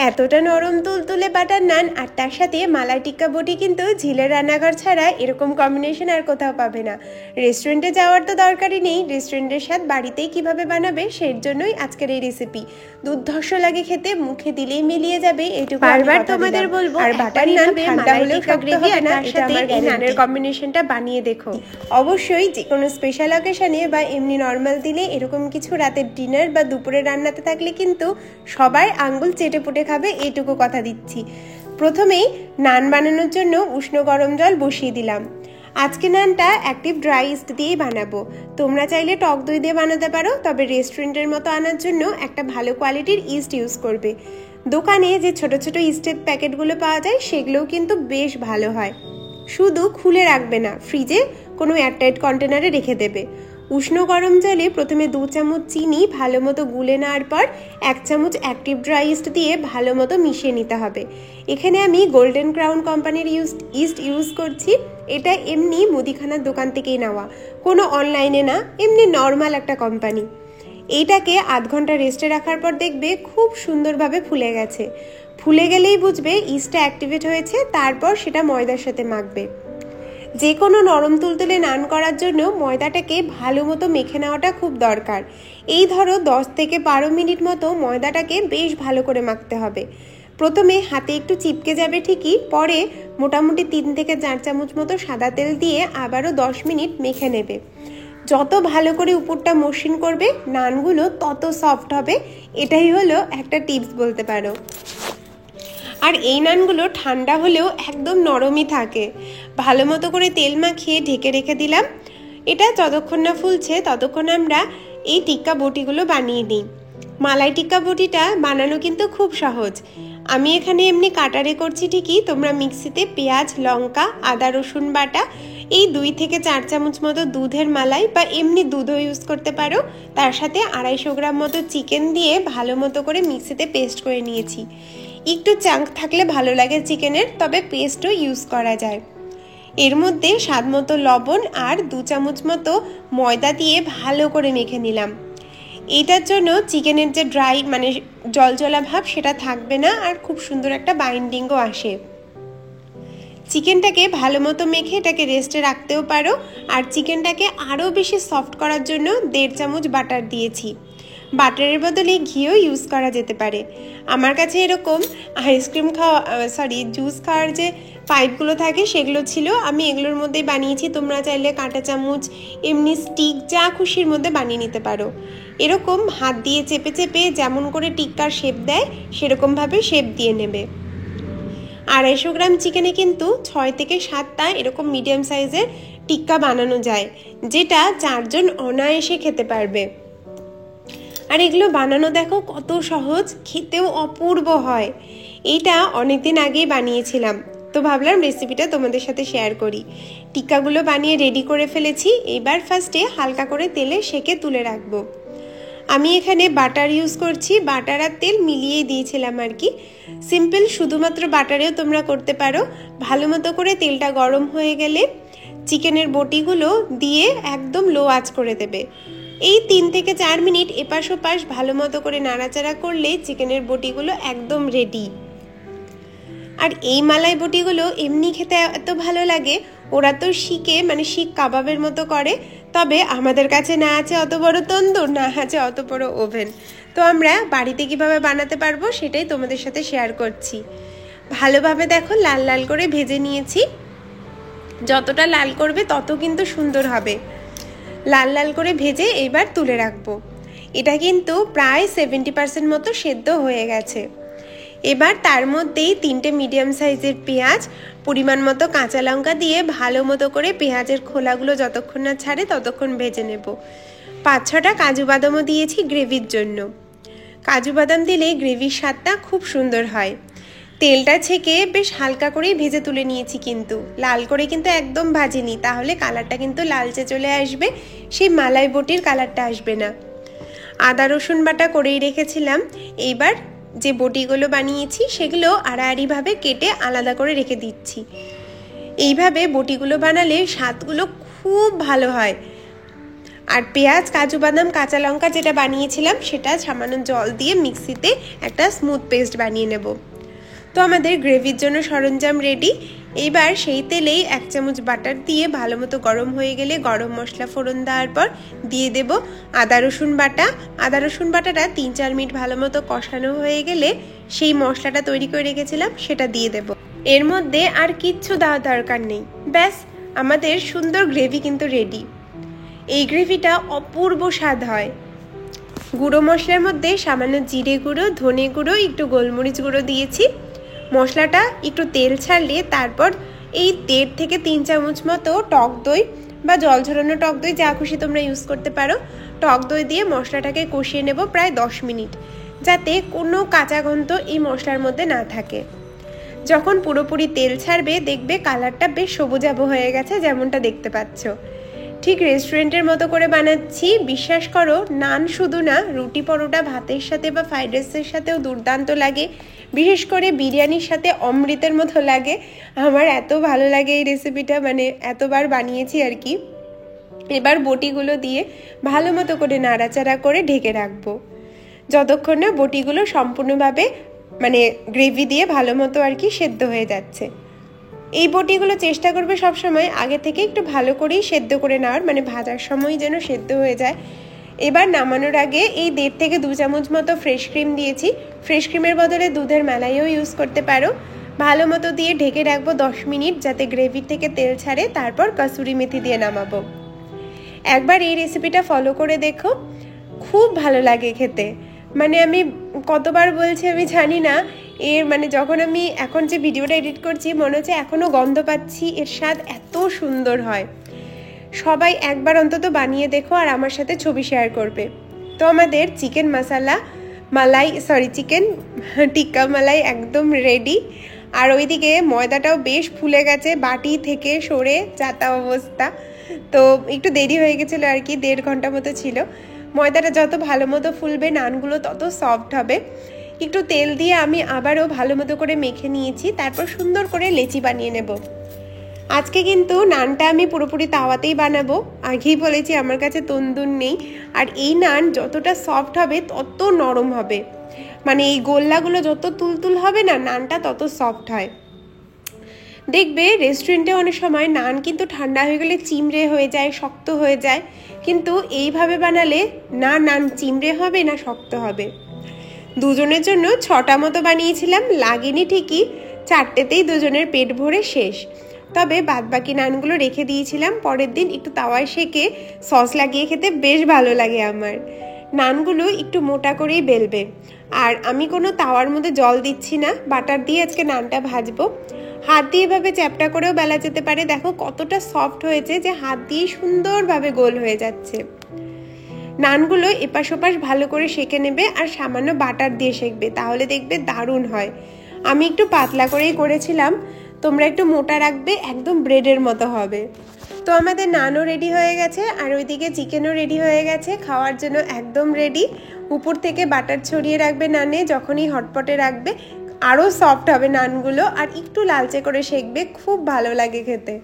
এতটা নরম তুলতুলে বাটার নান আর তার সাথে মালাই টিক্কা বটি কিন্তু ঝিলের রান্নাঘর ছাড়া এরকম কম্বিনেশন আর কোথাও পাবে না। রেস্টুরেন্টে যাওয়ার তো দরকারই নেই, রেস্টুরেন্টের স্বাদ বাড়িতেই কিভাবে বানাবে সেই জন্যই আজকের এই রেসিপি। দুর্ধর্ষ লাগে খেতে, মুখে দিলেই মিলিয়ে যাবে এইটুকু বারবার তোমাদের বলবো। আর বাটার নান ঠান্ডা হলেও গ্রেভি আর তার সাথে এই নানের কম্বিনেশনটা বানিয়ে দেখো। অবশ্যই যে কোনো স্পেশাল অকেশনে বা এমনি নর্মাল দিনে এরকম কিছু রাতের ডিনার বা দুপুরে রান্নাতে থাকলে কিন্তু সবাই আঙ্গুল চেটে পুটে খাবে, এইটুকু কথা দিচ্ছি। প্রথমেই নান বানানোর জন্য উষ্ণ গরম জল বসিয়ে দিলাম। আজকে নানটা অ্যাক্টিভ ড্রাই ইস্ট দিয়েই বানাবো। তোমরা চাইলে টক দই দিয়ে বানাতে পারো, তবে রেস্টুরেন্টের মতো আনার জন্য একটা ভালো কোয়ালিটির ইস্ট ইউজ করবে। দোকানে যে ছোট ছোট ইস্টের প্যাকেটগুলো পাওয়া যায় সেগুলোও কিন্তু বেশ ভালো হয়। শুধু খুলে রাখবে না, ফ্রিজে কোনো এয়ারটাইট কন্টেনারে রেখে দেবে। উষ্ণ গরম জলে প্রথমে 2 চামচ চিনি ভালো মতো গুলে নেওয়ার পর 1 চামচ অ্যাক্টিভ ড্রাই ইস্ট দিয়ে ভালো মতো মিশিয়ে নিতে হবে। এখানে আমি গোল্ডেন ক্রাউন কোম্পানির ইস্ট ইউজ করছি। এটা এমনি মুদিখানার দোকান থেকেই নেওয়া, কোনো অনলাইনে না, এমনি নর্মাল একটা কোম্পানি। এইটাকে আধ ঘন্টা রেস্টে রাখার পর দেখবে খুব সুন্দরভাবে ফুলে গেছে। ফুলে গেলেই বুঝবে ইস্টটা অ্যাক্টিভেট হয়েছে, তারপর সেটা ময়দার সাথে মাখবে। যে কোনো নরম তুলতুলে নান করার জন্য ময়দাটাকে ভালো মতো মেখে নেওয়াটা খুব দরকার। এই ধরো 10 থেকে 12 মিনিট মতো ময়দাটাকে বেশ ভালো করে মাখতে হবে। প্রথমে হাতে একটু চিপকে যাবে ঠিকই, পরে মোটামুটি 3 থেকে 4 চামচ মতো সাদা তেল দিয়ে আবারও 10 মিনিট মেখে নেবে। যত ভালো করে উপরটা মসৃণ করবে নানগুলো তত সফট হবে, এটাই হলো একটা টিপস বলতে পারো। আর এই নানগুলো ঠান্ডা হলেও একদম নরমই থাকে। ভালো মতো করে তেল মাখিয়ে ঢেকে রেখে দিলাম। এটা যতক্ষণ না ফুলছে ততক্ষণ আমরা এই টিক্কা বটিগুলো বানিয়ে নিই। মালাই টিক্কা বটিটা বানানো কিন্তু খুব সহজ। আমি এখানে এমনি কাটারে করছি ঠিকই, তোমরা মিক্সিতে পেঁয়াজ, লঙ্কা, আদা, রসুন বাটা, এই 2 থেকে 4 চামচ মতো দুধের মালাই বা এমনি দুধও ইউজ করতে পারো, তার সাথে 250 গ্রাম মতো চিকেন দিয়ে ভালো মতো করে মিক্সিতে পেস্ট করে নিয়েছি। একটু চাঙ্ক থাকলে ভালো লাগে চিকেনের, তবে পেস্টও ইউজ করা যায়। এর মধ্যে স্বাদ মতো লবণ আর 2 চামচ মতো ময়দা দিয়ে ভালো করে মেখে নিলাম। এইটার জন্য চিকেনের যে ড্রাই মানে জলজলা ভাব সেটা থাকবে না, আর খুব সুন্দর একটা বাইন্ডিংও আসে। চিকেনটাকে ভালো মতো মেখে এটাকে রেস্টে রাখতেও পারো। আর চিকেনটাকে আরও বেশি সফট করার জন্য 1.5 চামচ বাটার দিয়েছি। বাটারের বদলে ঘিও ইউজ করা যেতে পারে। আমার কাছে এরকম জুস খাওয়ার যে পাইপগুলো থাকে সেগুলো ছিল, আমি এগুলোর মধ্যেই বানিয়েছি। তোমরা চাইলে কাঁটা চামচ, এমনি স্টিক, যা খুশির মধ্যে বানিয়ে নিতে পারো। এরকম হাত দিয়ে চেপে চেপে যেমন করে টিক্কার শেপ দেয় সেরকমভাবে শেপ দিয়ে নেবে। 250 গ্রাম চিকেনে কিন্তু 6 থেকে 7টা এরকম মিডিয়াম সাইজের টিক্কা বানানো যায়, যেটা 4 জন অনায়াসে খেতে পারবে। আর এগুলো বানানো দেখো কত সহজ, খেতেও অপূর্ব হয়। এইটা অনেকদিন আগেই বানিয়েছিলাম, তো ভাবলাম রেসিপিটা তোমাদের সাথে শেয়ার করি। টিক্কাগুলো বানিয়ে রেডি করে ফেলেছি। এবার ফার্স্টে হালকা করে তেলে সেকে তুলে রাখবো। আমি এখানে বাটার ইউজ করছি, বাটার আর তেল মিলিয়েই দিয়েছিলাম আর কি। সিম্পল শুধুমাত্র বাটারেও তোমরা করতে পারো। ভালো মতো করে তেলটা গরম হয়ে গেলে চিকেনের বটিগুলো দিয়ে একদম লো আঁচ করে দেবে। এই 3 থেকে 4 মিনিট এপাশ ওপাশ ভালো মতো করে নাড়াচাড়া করলে চিকেনের বটিগুলো একদম রেডি। আর এই মালাই বটিগুলো এমনি খেতে এত ভালো লাগে। ওরা তো শিক কাবাবের মতো করে, তবে আমাদের কাছে না আছে অত বড় তন্দুর, না আছে অত বড় ওভেন। তো আমরা বাড়িতে কিভাবে বানাতে পারবো সেটাই তোমাদের সাথে শেয়ার করছি। ভালোভাবে দেখো লাল লাল করে ভেজে নিয়েছি। যতটা লাল করবে তত কিন্তু সুন্দর হবে। লাল লাল করে ভেজে এবার তুলে রাখবো। এটা কিন্তু প্রায় 70% মতো সেদ্ধ হয়ে গেছে। এবার তার মধ্যেই 3টে মিডিয়াম সাইজের পেঁয়াজ, পরিমাণ মতো কাঁচা লঙ্কা দিয়ে ভালো মতো করে পেঁয়াজের খোলাগুলো যতক্ষণ না ছাড়ে ততক্ষণ ভেজে নেব। 5-6টা কাজু বাদামও দিয়েছি গ্রেভির জন্য। কাজু বাদাম দিলে গ্রেভির স্বাদটা খুব সুন্দর হয়। তেলটা ছেঁকে বেশ হালকা করেই ভেজে তুলে নিয়েছি, কিন্তু লাল করে কিন্তু একদম ভাজিনি, তাহলে কালারটা কিন্তু লালচে চলে আসবে, সেই মালাই বটির কালারটা আসবে না। আদা রসুন বাটা করেই রেখেছিলাম। এইবার যে বটিগুলো বানিয়েছি সেগুলো আড়াআড়িভাবে কেটে আলাদা করে রেখে দিচ্ছি। এইভাবে বটিগুলো বানালে স্বাদগুলো খুব ভালো হয়। আর পেঁয়াজ, কাজু বাদাম, কাঁচা লঙ্কা যেটা বানিয়েছিলাম সেটা সামান্য জল দিয়ে মিক্সিতে একটা স্মুথ পেস্ট বানিয়ে নেব। তো আমাদের গ্রেভির জন্য সরঞ্জাম রেডি। এইবার সেই তেলেই 1 চামচ বাটার দিয়ে ভালো মতো গরম হয়ে গেলে গরম মশলা ফোড়ন দেওয়ার পর দিয়ে দেব আদা রসুন বাটা। আদা রসুন বাটাটা 3-4 মিনিট ভালো মতো কষানো হয়ে গেলে সেই মশলাটা তৈরি করে রেখেছিলাম সেটা দিয়ে দেব। এর মধ্যে আর কিচ্ছু দেওয়ার দরকার নেই, ব্যাস আমাদের সুন্দর গ্রেভি কিন্তু রেডি। এই গ্রেভিটা অপূর্ব স্বাদ হয়। গুঁড়ো মশলার মধ্যে সামান্য জিরে গুঁড়ো, ধনে গুঁড়ো, একটু গোলমরিচ গুঁড়ো দিয়েছি। মশলাটা একটু তেল ছাড়লে তারপর এই 1.5 থেকে 3 চামচ মতো টক দই বা জল ঝরানো টক দই, যা খুশি তোমরা ইউজ করতে পারো, টক দই দিয়ে মশলাটাকে কষিয়ে নেব প্রায় 10 মিনিট, যাতে কোনো কাঁচা গন্ধ এই মশলার মধ্যে না থাকে। যখন পুরোপুরি তেল ছাড়বে দেখবে কালারটা বেশ সবুজাভ হয়ে গেছে, যেমনটা দেখতে পাচ্ছ। ঠিক রেস্টুরেন্টের মতো করে বানাচ্ছি, বিশ্বাস করো। নান শুধু না, রুটি পরোটা, ভাতের সাথে বা ফ্রাইড রাইসের সাথেও দুর্দান্ত লাগে। বিশেষ করে বিরিয়ানির সাথে অমৃতের মতো লাগে। আমার এত ভালো লাগে এই রেসিপিটা, মানে এতবার বানিয়েছি আর কি। এবার বটিগুলো দিয়ে ভালো মতো করে নাড়াচাড়া করে ঢেকে রাখবো, যতক্ষণ না বটিগুলো সম্পূর্ণভাবে মানে গ্রেভি দিয়ে ভালো মতো আর কি সেদ্ধ হয়ে যাচ্ছে। এই বটিগুলো চেষ্টা করবে সবসময় আগে থেকে একটু ভালো করেই সেদ্ধ করে নেওয়ার, মানে ভাজার সময় যেন সেদ্ধ হয়ে যায়। এবার নামানোর আগে এই 1.5 থেকে 2 চামচ মতো ফ্রেশ ক্রিম দিয়েছি। ফ্রেশ ক্রিমের বদলে দুধের মালাইও ইউজ করতে পারো। ভালো মতো দিয়ে ঢেকে রাখবো 10 মিনিট, যাতে গ্রেভি থেকে তেল ছাড়ে। তারপর কসুরি মেথি দিয়ে নামাবো। একবার এই রেসিপিটা ফলো করে দেখো, খুব ভালো লাগে খেতে। মানে আমি কতবার বলছি আমি জানি না, এর মানে যখন আমি এখন যে ভিডিওটা এডিট করছি মনে হচ্ছে এখনও গন্ধ পাচ্ছি। এর স্বাদ এত সুন্দর হয়। সবাই একবার অন্তত বানিয়ে দেখো আর আমার সাথে ছবি শেয়ার করবে। তো আমাদের চিকেন টিক্কা মালাই একদম রেডি। আর ওইদিকে ময়দাটাও বেশ ফুলে গেছে, বাটি থেকে সরে যাতা অবস্থা। তো একটু দেরি হয়ে গেছিলো আর কি, 1.5 ঘন্টা মতো ছিল। ময়দাটা যত ভালো মতো ফুলবে নানগুলো তত সফট হবে। একটু তেল দিয়ে আমি আবারও ভালো মতো করে মেখে নিয়েছি, তারপর সুন্দর করে লেচি বানিয়ে নেব। আজকে কিন্তু নানটা আমি পুরোপুরি তাওয়াতেই বানাবো। আগেই বলেছি আমার কাছে তন্দুর নেই। আর এই নান যতটা সফট হবে তত নরম হবে, মানে এই গোল্লাগুলো যত তুলতুল হবে না, নানটা তত সফট হয়। দেখবে রেস্টুরেন্টে অনেক সময় নান কিন্তু ঠান্ডা হয়ে গেলে চিমড়ে হয়ে যায়, শক্ত হয়ে যায়। কিন্তু এইভাবে বানালে না নান চিমড়ে হবে না শক্ত হবে। দুজনের জন্য 6টা মতো বানিয়েছিলাম, লাগেনি ঠিকই, 4টেতেই দুজনের পেট ভরে শেষ। তবে বাদবাকি নানগুলো রেখে দিয়েছিলাম, পরের দিন একটু তাওয়ায় সেকে সস লাগিয়ে খেতে বেশ ভালো লাগে আমার। নানগুলো একটু মোটা করেই বেলবে। আর আমি কোনো তাওয়ার মধ্যে জল দিচ্ছি না, বাটার দিয়ে আজকে নানটা ভাজবো। হাত দিয়ে এভাবে চ্যাপটা করেও বেলা যেতে পারে। দেখো কতটা সফট হয়েছে যে হাত দিয়ে সুন্দরভাবে গোল হয়ে যাচ্ছে। নানগুলো এপাশ ওপাশ ভালো করে সেঁকে নেবে আর সামান্য বাটার দিয়ে সেঁকবে, তাহলে দেখবে দারুণ হয়। আমি একটু পাতলা করেই করেছিলাম, তোমরা একটু মোটা রাখবে, একদম ব্রেডের মতো হবে। তো আমাদের নানও রেডি হয়ে গেছে আর ওইদিকে চিকেনও রেডি হয়ে গেছে, খাওয়ার জন্য একদম রেডি। উপর থেকে বাটার ছড়িয়ে রাখবে নানে, যখনই হটপটে রাখবে আরও সফট হবে নানগুলো। আর একটু লালচে করে সেঁকবে, খুব ভালো লাগে খেতে।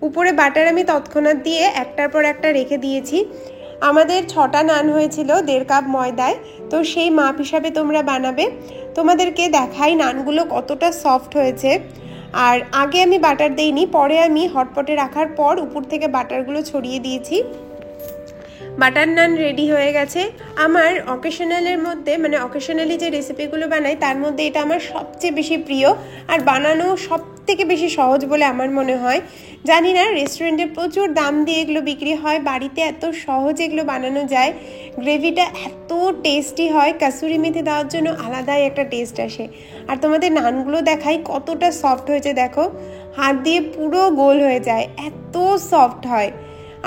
উপরে বাটার আমি তৎক্ষণাৎ দিয়ে একটার পর একটা রেখে দিয়েছি। আমাদের 6টা নান হয়েছিল 1.5 কাপ ময়দায়, তো সেই মাপ হিসাবে তোমরা বানাবে। তোমাদেরকে দেখাই নানগুলো কতটা সফট হয়েছে। আর আগে আমি বাটার দেইনি, পরে আমি হটপটে রাখার পর উপর থেকে বাটারগুলো ছড়িয়ে দিয়েছি। বাটার নান রেডি হয়ে গেছে। আমার অকেশনালি যে রেসিপিগুলো বানাই তার মধ্যে এটা আমার সবচেয়ে বেশি প্রিয় আর বানানো সব থেকে বেশি সহজ বলে আমার মনে হয়। জানি না, রেস্টুরেন্টে প্রচুর দাম দিয়ে এগুলো বিক্রি হয়, বাড়িতে এত সহজে এগুলো বানানো যায়। গ্রেভিটা এত টেস্টি হয়, কাসুরি মেথি দেওয়ার জন্য আলাদাই একটা টেস্ট আসে। আর তোমাদের নানগুলো দেখাই কতটা সফট হয়েছে, দেখো হাত দিয়ে পুরো গোল হয়ে যায়, এত সফট হয়।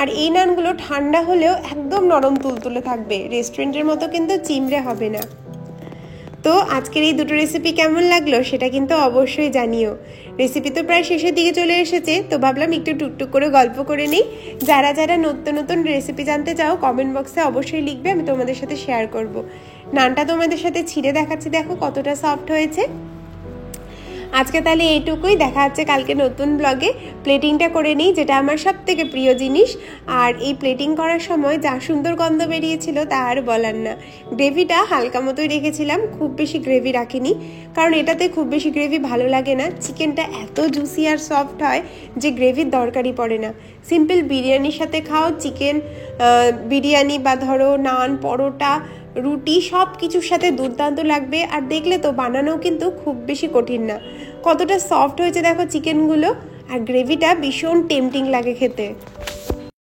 আর এই নানগুলো ঠান্ডা হলেও একদম নরম তুলতুলে থাকবে, রেস্টুরেন্টের মতো কিন্তু চিমড়ে হবে না। তো আজকের এই দুটো রেসিপি কেমন লাগলো সেটা কিন্তু অবশ্যই জানিও। রেসিপি তো প্রায় শেষের দিকে চলে এসেছে, তো ভাবলাম একটু টুকটুক করে গল্প করে নিই। যারা যারা নতুন নতুন রেসিপি জানতে চাও কমেন্ট বক্সে অবশ্যই লিখবে, আমি তোমাদের সাথে শেয়ার করব। নানটা তোমাদের সাথে ছিঁড়ে দেখাচ্ছি, দেখো কতটা সফট হয়েছে। আজকে তাহলে এইটুকুই, দেখা হচ্ছে কালকে নতুন ব্লগে। প্লেটিংটা করে নিই, যেটা আমার সব থেকে প্রিয় জিনিস। আর এই প্লেটিং করার সময় যা সুন্দর গন্ধ বেরিয়েছিল তা আর বলার না। গ্রেভিটা হালকা মতোই রেখেছিলাম, খুব বেশি গ্রেভি রাখিনি, কারণ এটাতে খুব বেশি গ্রেভি ভালো লাগে না। চিকেনটা এত জুসি আর সফট হয় যে গ্রেভির দরকারই পড়ে না। সিম্পল বিরিয়ানির সাথে খাও, চিকেন বিরিয়ানি বা ধরো নান, পরোটা, রুটি সব কিছুর সাথে দুর্দান্ত লাগবে। আর দেখলে তো বানানোও কিন্তু খুব বেশি কঠিন না। কতটা সফট হয়েছে দেখো চিকেনগুলো, আর গ্রেভিটা ভীষণ টেম্পটিং লাগে খেতে।